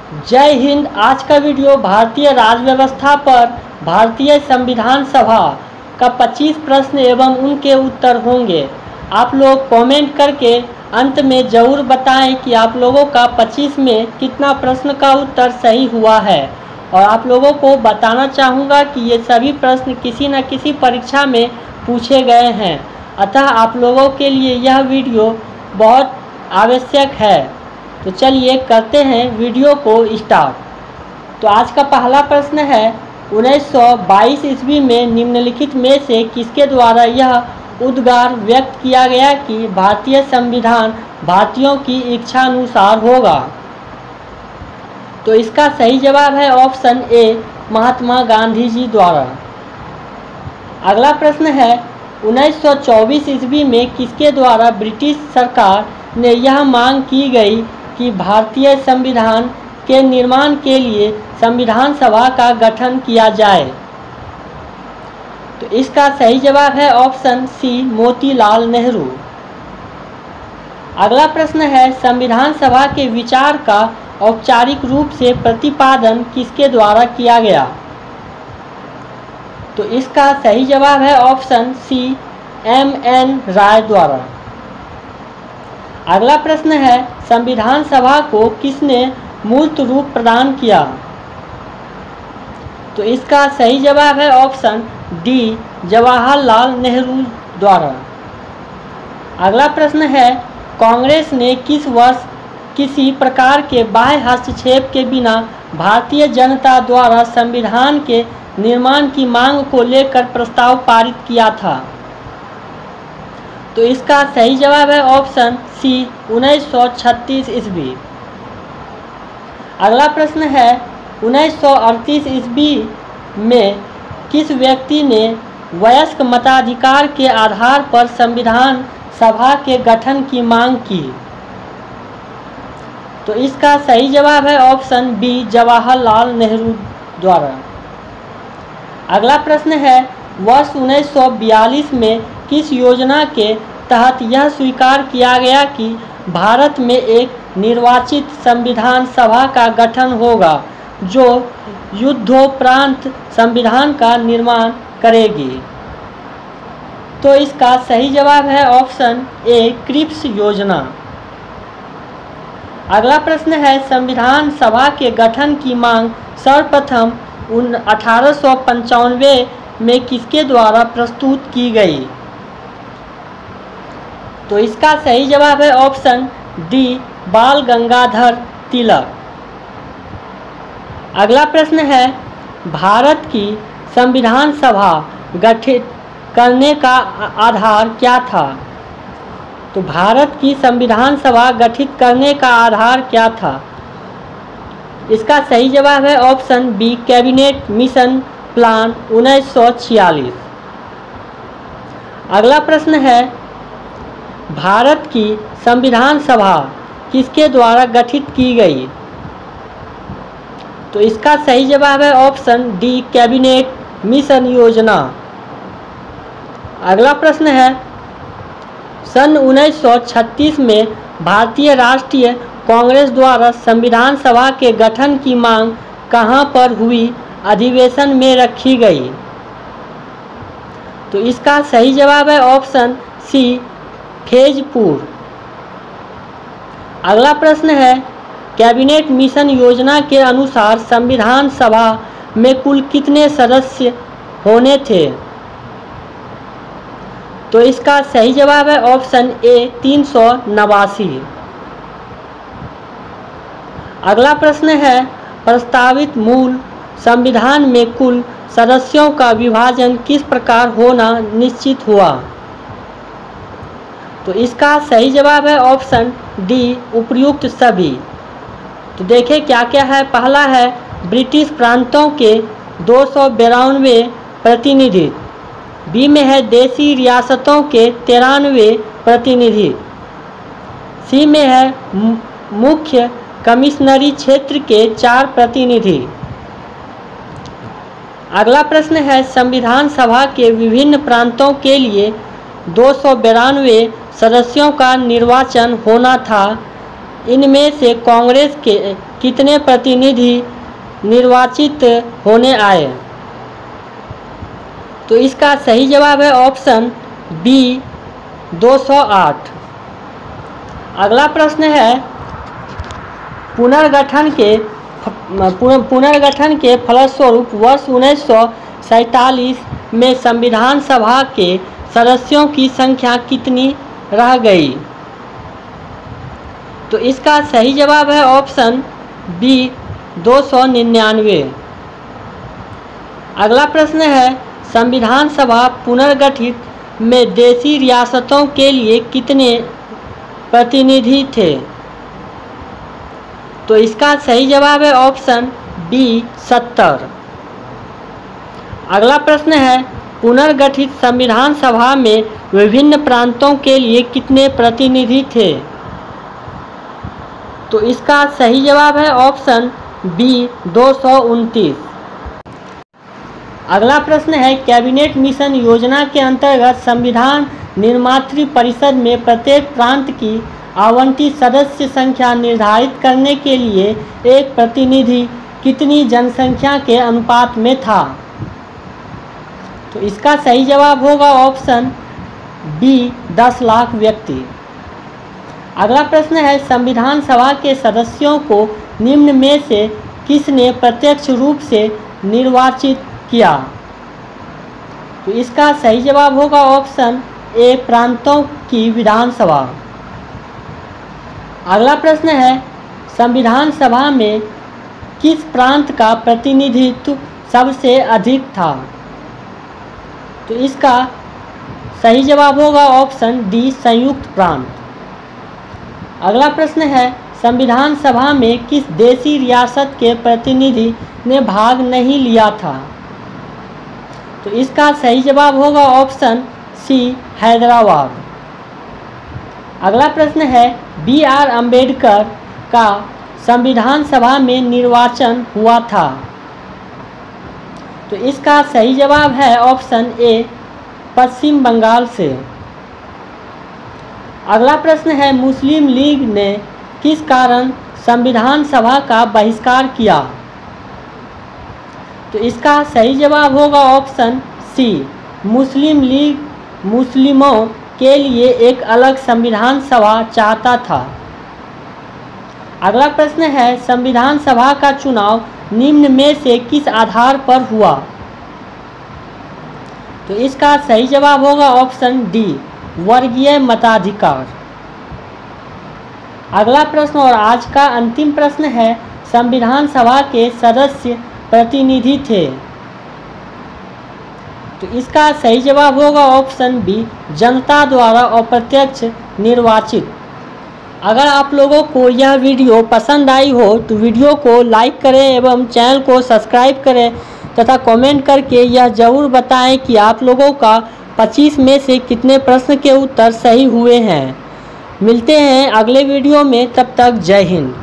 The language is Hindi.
जय हिंद। आज का वीडियो भारतीय राज्य व्यवस्था पर भारतीय संविधान सभा का 25 प्रश्न एवं उनके उत्तर होंगे। आप लोग कमेंट करके अंत में ज़रूर बताएं कि आप लोगों का 25 में कितना प्रश्न का उत्तर सही हुआ है। और आप लोगों को बताना चाहूँगा कि ये सभी प्रश्न किसी न किसी परीक्षा में पूछे गए हैं, अतः आप लोगों के लिए यह वीडियो बहुत आवश्यक है। तो चलिए करते हैं वीडियो को स्टार्ट। तो आज का पहला प्रश्न है, 1922 ईस्वी में निम्नलिखित में से किसके द्वारा यह उद्गार व्यक्त किया गया कि भारतीय संविधान भारतीयों की इच्छा अनुसार होगा? तो इसका सही जवाब है ऑप्शन ए, महात्मा गांधी जी द्वारा। अगला प्रश्न है, 1924 ईस्वी में किसके द्वारा ब्रिटिश सरकार ने यह मांग की गई कि भारतीय संविधान के निर्माण के लिए संविधान सभा का गठन किया जाए? तो इसका सही जवाब है ऑप्शन सी, मोतीलाल नेहरू। अगला प्रश्न है, संविधान सभा के विचार का औपचारिक रूप से प्रतिपादन किसके द्वारा किया गया? तो इसका सही जवाब है ऑप्शन सी, एम.एन. राय द्वारा। अगला प्रश्न है, संविधान सभा को किसने मूर्त रूप प्रदान किया? तो इसका सही जवाब है ऑप्शन डी, जवाहरलाल नेहरू द्वारा। अगला प्रश्न है, कांग्रेस ने किस वर्ष किसी प्रकार के बाह्य हस्तक्षेप के बिना भारतीय जनता द्वारा संविधान के निर्माण की मांग को लेकर प्रस्ताव पारित किया था? तो इसका सही जवाब है ऑप्शन सी, 1936 ईस्वी। अगला प्रश्न है, 1938 ईस्वी में किस व्यक्ति ने वयस्क मताधिकार के आधार पर संविधान सभा के गठन की मांग की? तो इसका सही जवाब है ऑप्शन बी, जवाहरलाल नेहरू द्वारा। अगला प्रश्न है, वर्ष 1942 में किस योजना के तहत यह स्वीकार किया गया कि भारत में एक निर्वाचित संविधान सभा का गठन होगा जो युद्धोपरांत संविधान का निर्माण करेगी? तो इसका सही जवाब है ऑप्शन ए, क्रिप्स योजना। अगला प्रश्न है, संविधान सभा के गठन की मांग सर्वप्रथम 1895 में किसके द्वारा प्रस्तुत की गई? तो इसका सही जवाब है ऑप्शन डी, बाल गंगाधर तिलक। अगला प्रश्न है, भारत की संविधान सभा गठित करने का आधार क्या था? तो भारत की संविधान सभा गठित करने का आधार क्या था? इसका सही जवाब है option B, cabinet mission plan 1946। अगला प्रश्न है, भारत की संविधान सभा किसके द्वारा गठित की गई? तो इसका सही जवाब है ऑप्शन डी, कैबिनेट मिशन योजना। अगला प्रश्न है, सन 1936 में भारतीय राष्ट्रीय कांग्रेस द्वारा संविधान सभा के गठन की मांग कहां पर हुई अधिवेशन में रखी गई? तो इसका सही जवाब है ऑप्शन सी, फैजपुर। अगला प्रश्न है, कैबिनेट मिशन योजना के अनुसार संविधान सभा में कुल कितने सदस्य होने थे? तो इसका सही जवाब है ऑप्शन ए, 389। अगला प्रश्न है, प्रस्तावित मूल संविधान में कुल सदस्यों का विभाजन किस प्रकार होना निश्चित हुआ? तो इसका सही जवाब है ऑप्शन डी, उपर्युक्त सभी। तो देखें क्या क्या है। पहला है, ब्रिटिश प्रांतों के 292 प्रतिनिधि। बी में है देसी रियासतों के 93 प्रतिनिधि। सी में है मुख्य कमिश्नरी क्षेत्र के 4 प्रतिनिधि। अगला प्रश्न है, संविधान सभा के विभिन्न प्रांतों के लिए 292 सदस्यों का निर्वाचन होना था। इनमें से कांग्रेस के कितने प्रतिनिधि निर्वाचित होने आए? तो इसका सही जवाब है ऑप्शन बी 208। अगला प्रश्न है पुनर्गठन के फलस्वरूप वर्ष 1947 में संविधान सभा के सदस्यों की संख्या कितनी रह गई? तो इसका सही जवाब है ऑप्शन बी 299। अगला प्रश्न है संविधान सभा पुनर्गठित में देशी रियासतों के लिए कितने प्रतिनिधि थे? तो इसका सही जवाब है ऑप्शन बी 70। अगला प्रश्न है पुनर्गठित संविधान सभा में विभिन्न प्रांतों के लिए कितने प्रतिनिधि थे? तो इसका सही जवाब है ऑप्शन बी 229। अगला प्रश्न है कैबिनेट मिशन योजना के अंतर्गत संविधान निर्मात्री परिषद में प्रत्येक प्रांत की आवंटित सदस्य संख्या निर्धारित करने के लिए एक प्रतिनिधि कितनी जनसंख्या के अनुपात में था? तो इसका सही जवाब होगा ऑप्शन बी 10 लाख व्यक्ति। अगला प्रश्न है संविधान सभा के सदस्यों को निम्न में से किसने प्रत्यक्ष रूप से निर्वाचित किया? तो इसका सही जवाब होगा ऑप्शन ए प्रांतों की विधानसभा। अगला प्रश्न है संविधान सभा में किस प्रांत का प्रतिनिधित्व सबसे अधिक था? तो इसका सही जवाब होगा ऑप्शन डी संयुक्त प्रांत। अगला प्रश्न है संविधान सभा में किस देशी रियासत के प्रतिनिधि ने भाग नहीं लिया था? तो इसका सही जवाब होगा ऑप्शन सी हैदराबाद। अगला प्रश्न है बी आर अम्बेडकर का संविधान सभा में निर्वाचन हुआ था? तो इसका सही जवाब है ऑप्शन ए पश्चिम बंगाल से। अगला प्रश्न है मुस्लिम लीग ने किस कारण संविधान सभा का बहिष्कार किया? तो इसका सही जवाब होगा ऑप्शन सी मुस्लिम लीग मुस्लिमों के लिए एक अलग संविधान सभा चाहता था। अगला प्रश्न है संविधान सभा का चुनाव निम्न में से किस आधार पर हुआ? तो इसका सही जवाब होगा ऑप्शन डी वर्गीय मताधिकार। अगला प्रश्न और आज का अंतिम प्रश्न है संविधान सभा के सदस्य प्रतिनिधि थे? तो इसका सही जवाब होगा ऑप्शन बी जनता द्वारा अप्रत्यक्ष निर्वाचित। अगर आप लोगों को यह वीडियो पसंद आई हो तो वीडियो को लाइक करें एवं चैनल को सब्सक्राइब करें तथा कमेंट करके यह ज़रूर बताएं कि आप लोगों का 25 में से कितने प्रश्न के उत्तर सही हुए हैं। मिलते हैं अगले वीडियो में, तब तक जय हिंद।